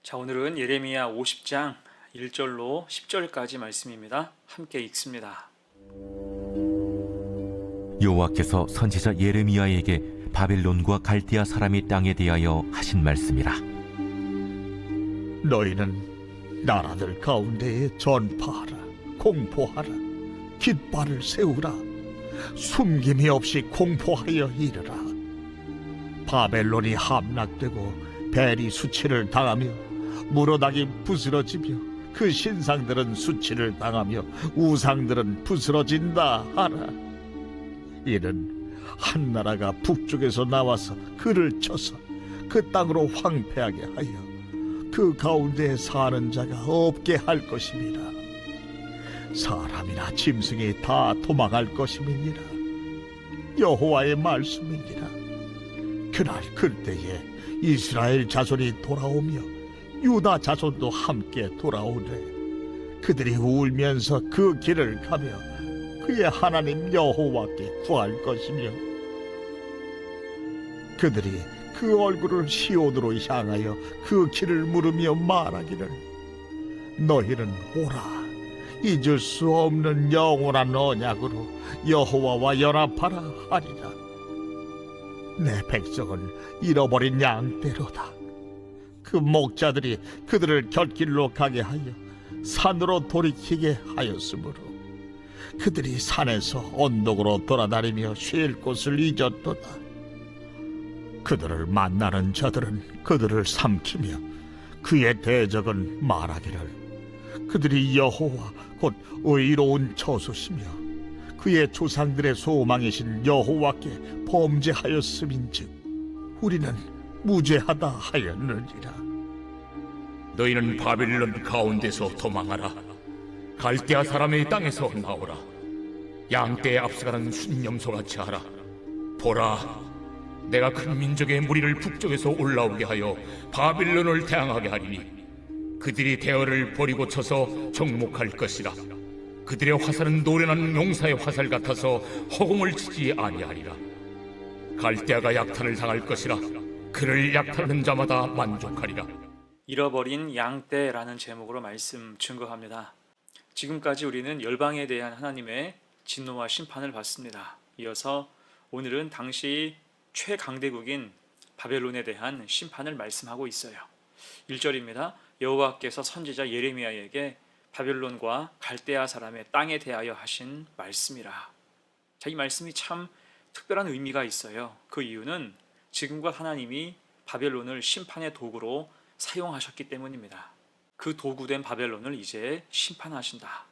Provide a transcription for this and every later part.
자, 오늘은 예레미야 50장 1절로 10절까지 말씀입니다. 함께 읽습니다. 여호와께서 선지자 예레미야에게 바벨론과 갈대아 사람의 땅에 대하여 하신 말씀이라. 너희는 나라들 가운데에 전파하라, 공포하라, 깃발을 세우라, 숨김이 없이 공포하여 이르라. 바벨론이 함락되고 벨이 수치를 당하며 무로닥이 부스러지며 그 신상들은 수치를 당하며 우상들은 부스러진다 하라. 이는 한 나라가 북쪽에서 나와서 그를 쳐서 그 땅으로 황폐하게 하여 그 가운데 사는 자가 없게 할 것임이라. 사람이나 짐승이 다 도망할 것임이니라. 여호와의 말씀이니라. 그날 그때에 이스라엘 자손이 돌아오며 유다 자손도 함께 돌아오되 그들이 울면서 그 길을 가며 그의 하나님 여호와께 구할 것이며 그들이 그 얼굴을 시온으로 향하여 그 길을 물으며 말하기를 너희는 오라, 잊을 수 없는 영원한 언약으로 여호와와 연합하라 하리라. 내 백성은 잃어버린 양떼로다. 그 목자들이 그들을 곁길로 가게 하여 산으로 돌이키게 하였으므로 그들이 산에서 언덕으로 돌아다니며 쉴 곳을 잊었도다. 그들을 만나는 자들은 그들을 삼키며 그의 대적은 말하기를 그들이 여호와 곧 의로운 저수시며 그의 조상들의 소망이신 여호와께 범죄하였음인즉 우리는 무죄하다 하였느니라. 너희는 바벨론 가운데서 도망하라. 갈대아 사람의 땅에서 나오라. 양떼에 앞서가는 순념소같이 하라. 보라, 내가 큰 민족의 무리를 북쪽에서 올라오게 하여 바벨론을 대항하게 하리니 그들이 대어를 버리고 쳐서 정목할 것이라. 그들의 화살은 노련한 용사의 화살 같아서 허공을 치지 아니하리라. 갈대아가 약탈을 당할 것이라. 그를 약탈하는 자마다 만족하리라. 잃어버린 양떼라는 제목으로 말씀 증거합니다. 지금까지 우리는 열방에 대한 하나님의 진노와 심판을 봤습니다. 이어서 오늘은 당시 최강대국인 바벨론에 대한 심판을 말씀하고 있어요. 1절입니다. 여호와께서 선지자 예레미야에게 바벨론과 갈대아 사람의 땅에 대하여 하신 말씀이라. 자, 이 말씀이 참 특별한 의미가 있어요. 그 이유는 지금과 하나님이 바벨론을 심판의 도구로 사용하셨기 때문입니다. 그 도구된 바벨론을 이제 심판하신다.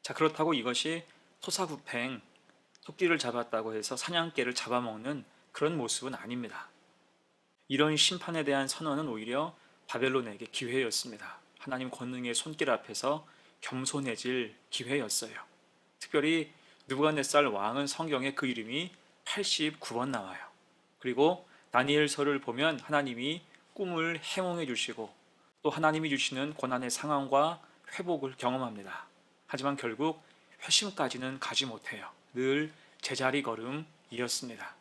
자, 그렇다고 이것이 토사구팽, 토끼를 잡았다고 해서 사냥개를 잡아먹는 그런 모습은 아닙니다. 이런 심판에 대한 선언은 오히려 바벨론에게 기회였습니다. 하나님 권능의 손길 앞에서 겸손해질 기회였어요. 특별히 느부갓네살 왕은 성경에 그 이름이 89번 나와요. 그리고 다니엘서를 보면 하나님이 꿈을 해몽해 주시고 또 하나님이 주시는 고난의 상황과 회복을 경험합니다. 하지만 결국 회심까지는 가지 못해요. 늘 제자리 걸음이었습니다.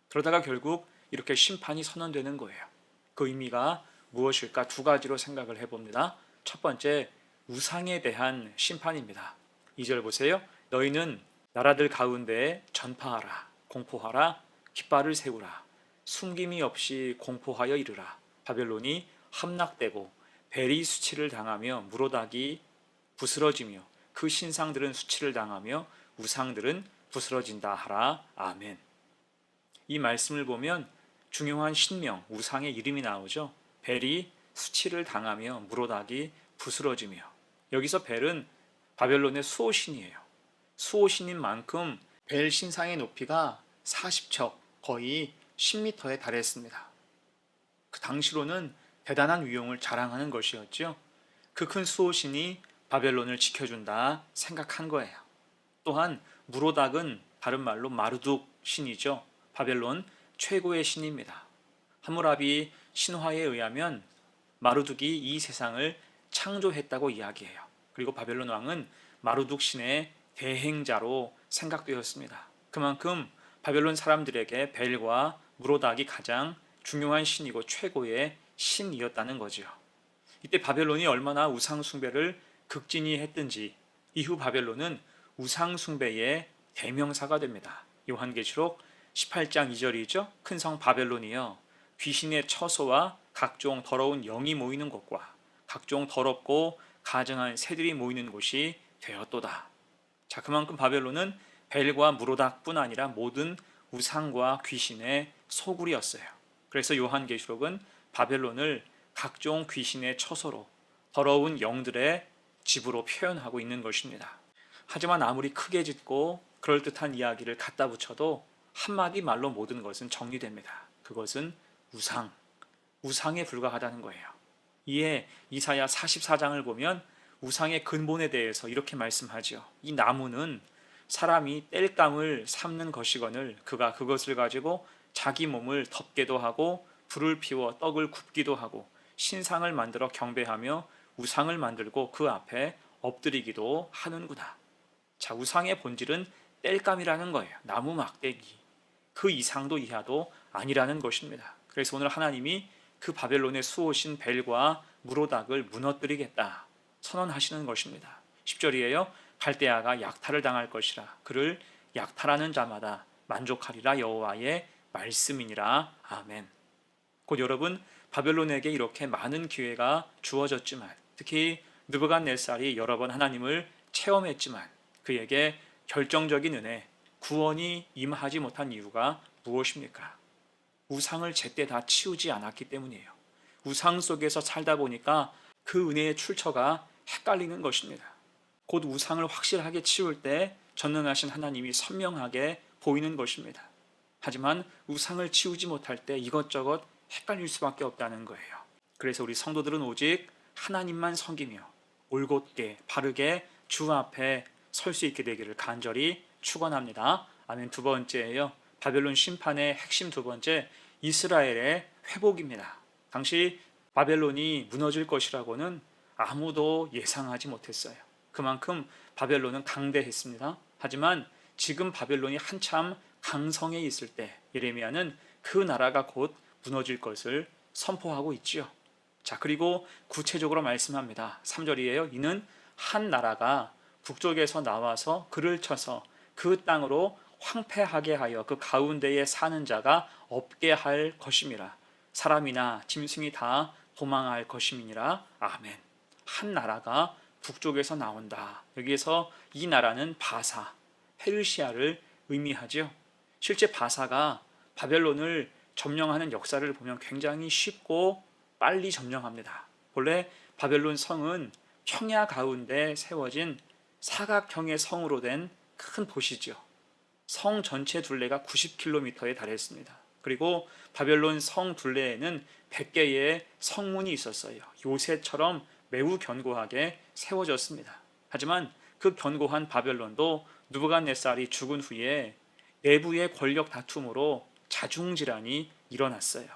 그러다가 결국 이렇게 심판이 선언되는 거예요. 그 의미가 무엇일까? 두 가지로 생각을 해봅니다. 첫 번째, 우상에 대한 심판입니다. 2절 보세요. 너희는 나라들 가운데 전파하라, 공포하라, 깃발을 세우라, 숨김이 없이 공포하여 이르라. 바벨론이 함락되고 벨이 수치를 당하며 무로닥이 부스러지며 그 신상들은 수치를 당하며 우상들은 부스러진다 하라. 아멘. 이 말씀을 보면 중요한 신명, 우상의 이름이 나오죠. 벨이 수치를 당하며 무로닥이 부스러지며, 여기서 벨은 바벨론의 수호신이에요. 수호신인 만큼 벨 신상의 높이가 40척, 거의 10m에 달했습니다. 그 당시로는 대단한 위용을 자랑하는 것이었죠. 그 큰 수호신이 바벨론을 지켜준다 생각한 거예요. 또한 무로닥은 다른 말로 마르둑 신이죠. 바벨론 최고의 신입니다. 함무라비 신화에 의하면 마르둑이 이 세상을 창조했다고 이야기해요. 그리고 바벨론 왕은 마르둑 신의 대행자로 생각되었습니다. 그만큼 바벨론 사람들에게 벨과 무로닥이 가장 중요한 신이고 최고의 신이었다는 거죠. 이때 바벨론이 얼마나 우상 숭배를 극진히 했든지 이후 바벨론은 우상 숭배의 대명사가 됩니다. 요한계시록 18장 2절이죠. 큰 성 바벨론이여 귀신의 처소와 각종 더러운 영이 모이는 곳과 각종 더럽고 가증한 새들이 모이는 곳이 되었도다. 자, 그만큼 바벨론은 벨과 무로닥뿐 아니라 모든 우상과 귀신의 소굴이었어요. 그래서 요한계시록은 바벨론을 각종 귀신의 처소로 더러운 영들의 집으로 표현하고 있는 것입니다. 하지만 아무리 크게 짓고 그럴듯한 이야기를 갖다 붙여도 한마디 말로 모든 것은 정리됩니다. 그것은 우상에 불과하다는 거예요. 이에 이사야 44장을 보면 우상의 근본에 대해서 이렇게 말씀하죠. 이 나무는 사람이 땔감을 삶는 것이거늘 그가 그것을 가지고 자기 몸을 덮게도 하고 불을 피워 떡을 굽기도 하고 신상을 만들어 경배하며 우상을 만들고 그 앞에 엎드리기도 하는구나. 자, 우상의 본질은 땔감이라는 거예요. 나무 막대기. 그 이상도 이하도 아니라는 것입니다. 그래서 오늘 하나님이 그 바벨론의 수호신 벨과 무로닥을 무너뜨리겠다 선언하시는 것입니다. 10절이에요. 갈대아가 약탈을 당할 것이라 그를 약탈하는 자마다 만족하리라 여호와의 말씀이니라. 아멘. 곧 여러분, 바벨론에게 이렇게 많은 기회가 주어졌지만 특히 느부갓네살이 여러 번 하나님을 체험했지만 그에게 결정적인 은혜, 구원이 임하지 못한 이유가 무엇입니까? 우상을 제때 다 치우지 않았기 때문이에요. 우상 속에서 살다 보니까 그 은혜의 출처가 헷갈리는 것입니다. 곧 우상을 확실하게 치울 때 전능하신 하나님이 선명하게 보이는 것입니다. 하지만 우상을 치우지 못할 때 이것저것 헷갈릴 수밖에 없다는 거예요. 그래서 우리 성도들은 오직 하나님만 섬기며 올곧게 바르게 주 앞에 설 수 있게 되기를 간절히 축원합니다. 아멘. 두 번째예요. 바벨론 심판의 핵심 두 번째, 이스라엘의 회복입니다. 당시 바벨론이 무너질 것이라고는 아무도 예상하지 못했어요. 그만큼 바벨론은 강대했습니다. 하지만 지금 바벨론이 한참 강성에 있을 때 예레미야는 그 나라가 곧 무너질 것을 선포하고 있지요. 자, 그리고 구체적으로 말씀합니다. 3절이에요. 이는 한 나라가 북쪽에서 나와서 그를 쳐서 그 땅으로 황폐하게 하여 그 가운데에 사는 자가 없게 할 것임이라. 사람이나 짐승이 다 도망할 것임이니라. 아멘. 한 나라가 북쪽에서 나온다. 여기에서 이 나라는 바사, 페르시아를 의미하죠. 실제 바사가 바벨론을 점령하는 역사를 보면 굉장히 쉽고 빨리 점령합니다. 본래 바벨론 성은 평야 가운데 세워진 사각형의 성으로 된 큰 도시죠. 성 전체 둘레가 90km에 달했습니다. 그리고 바벨론 성 둘레에는 100개의 성문이 있었어요. 요새처럼 매우 견고하게 세워졌습니다. 하지만 그 견고한 바벨론도 느부갓네살이 죽은 후에 내부의 권력 다툼으로 자중질환이 일어났어요.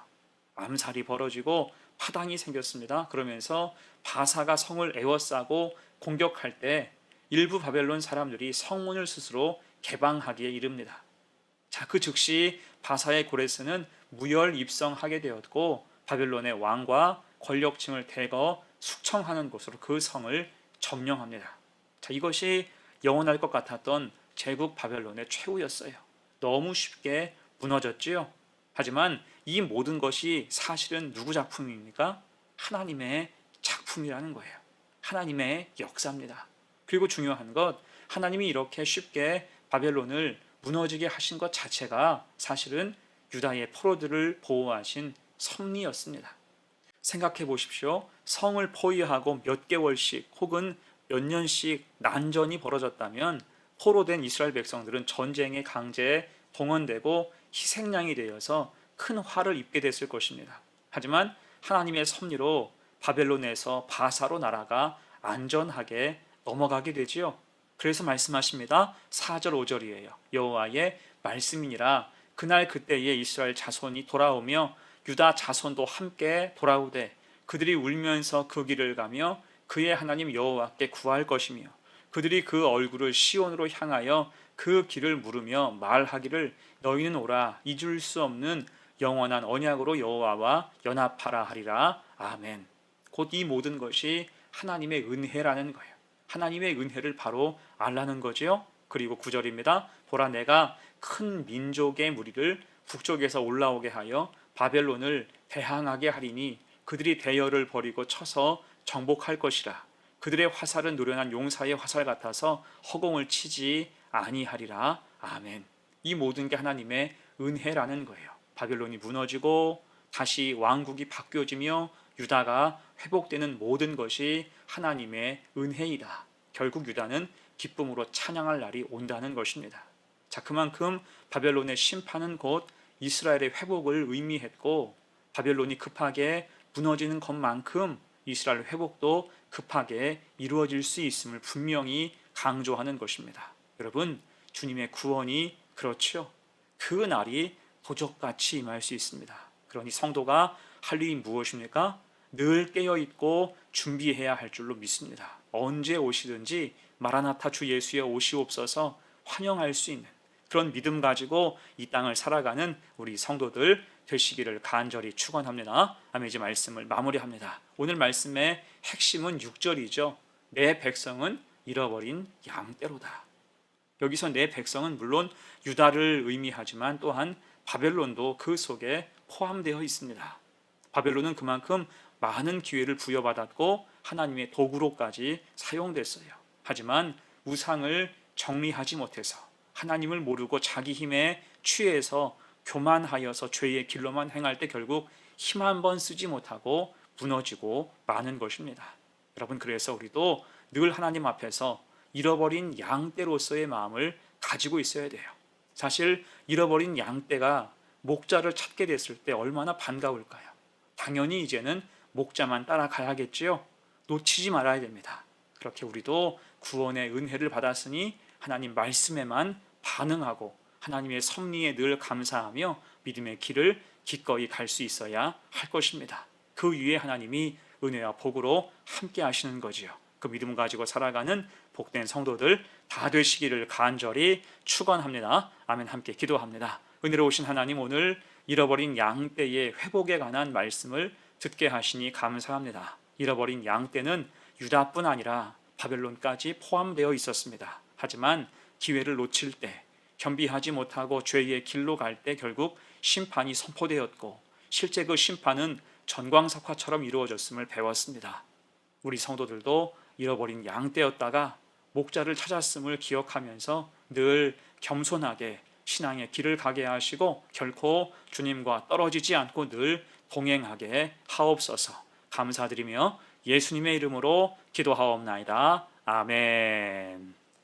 암살이 벌어지고 파당이 생겼습니다. 그러면서 바사가 성을 에워싸고 공격할 때 일부 바벨론 사람들이 성문을 스스로 개방하기에 이릅니다. 자, 그 즉시 바사의 고레스는 무혈 입성하게 되었고 바벨론의 왕과 권력층을 대거 숙청하는 곳으로 그 성을 점령합니다. 자, 이것이 영원할 것 같았던 제국 바벨론의 최후였어요. 너무 쉽게 무너졌지요. 하지만 이 모든 것이 사실은 누구 작품입니까? 하나님의 작품이라는 거예요. 하나님의 역사입니다. 그리고 중요한 것, 하나님이 이렇게 쉽게 바벨론을 무너지게 하신 것 자체가 사실은 유다의 포로들을 보호하신 섭리였습니다. 생각해 보십시오. 성을 포위하고 몇 개월씩 혹은 몇 년씩 난전이 벌어졌다면 포로된 이스라엘 백성들은 전쟁의 강제에 동원되고 희생양이 되어서 큰 화를 입게 됐을 것입니다. 하지만 하나님의 섭리로 바벨론에서 바사로 나라가 안전하게 넘어가게 되지요. 그래서 말씀하십니다. 4절 5절이에요. 여호와의 말씀이니라. 그날 그때에 이스라엘 자손이 돌아오며 유다 자손도 함께 돌아오되 그들이 울면서 그 길을 가며 그의 하나님 여호와께 구할 것이며 그들이 그 얼굴을 시온으로 향하여 그 길을 물으며 말하기를 너희는 오라 잊을 수 없는 영원한 언약으로 여호와와 연합하라 하리라. 아멘. 곧 이 모든 것이 하나님의 은혜라는 거예요. 하나님의 은혜를 바로 알라는 거지요. 그리고 9절입니다. 보라, 내가 큰 민족의 무리를 북쪽에서 올라오게 하여 바벨론을 대항하게 하리니 그들이 대열을 버리고 쳐서 정복할 것이라. 그들의 화살은 노련한 용사의 화살 같아서 허공을 치지 아니하리라. 아멘. 이 모든 게 하나님의 은혜라는 거예요. 바벨론이 무너지고 다시 왕국이 바뀌어지며 유다가 회복되는 모든 것이 하나님의 은혜이다. 결국 유다는 기쁨으로 찬양할 날이 온다는 것입니다. 자, 그만큼 바벨론의 심판은 곧 이스라엘의 회복을 의미했고, 바벨론이 급하게 무너지는 것만큼 이스라엘 회복도 급하게 이루어질 수 있음을 분명히 강조하는 것입니다. 여러분, 주님의 구원이 그렇죠. 그 날이 도적같이 임할 수 있습니다. 그러니 성도가 할 일이 무엇입니까? 늘 깨어있고 준비해야 할 줄로 믿습니다. 언제 오시든지 마라나타 주 예수의 오시옵소서 환영할 수 있는 그런 믿음 가지고 이 땅을 살아가는 우리 성도들 되시기를 간절히 축원합니다. 아멘. 이제 말씀을 마무리합니다. 오늘 말씀의 핵심은 6절이죠. 내 백성은 잃어버린 양떼로다. 여기서 내 백성은 물론 유다를 의미하지만 또한 바벨론도 그 속에 포함되어 있습니다. 바벨론은 그만큼 많은 기회를 부여받았고 하나님의 도구로까지 사용됐어요. 하지만 우상을 정리하지 못해서 하나님을 모르고 자기 힘에 취해서 교만하여서 죄의 길로만 행할 때 결국 힘 한 번 쓰지 못하고 무너지고 마는 것입니다. 여러분, 그래서 우리도 늘 하나님 앞에서 잃어버린 양떼로서의 마음을 가지고 있어야 돼요. 사실 잃어버린 양떼가 목자를 찾게 됐을 때 얼마나 반가울까요? 당연히 이제는 목자만 따라가야겠지요. 놓치지 말아야 됩니다. 그렇게 우리도 구원의 은혜를 받았으니 하나님 말씀에만 반응하고 하나님의 섭리에 늘 감사하며 믿음의 길을 기꺼이 갈 수 있어야 할 것입니다. 그 위에 하나님이 은혜와 복으로 함께 하시는 거지요. 그 믿음 가지고 살아가는 복된 성도들 다 되시기를 간절히 축원합니다. 아멘. 함께 기도합니다. 은혜로우신 하나님, 오늘 잃어버린 양떼의 회복에 관한 말씀을 듣게 하시니 감사합니다. 잃어버린 양떼는 유다뿐 아니라 바벨론까지 포함되어 있었습니다. 하지만 기회를 놓칠 때, 겸비하지 못하고 죄의 길로 갈 때 결국 심판이 선포되었고, 실제 그 심판은 전광석화처럼 이루어졌음을 배웠습니다. 우리 성도들도 잃어버린 양떼였다가 목자를 찾았음을 기억하면서 늘 겸손하게 신앙의 길을 가게 하시고 결코 주님과 떨어지지 않고 늘 동행하게 하옵소서. 감사드리며 예수님의 이름으로 기도하옵나이다. 아멘.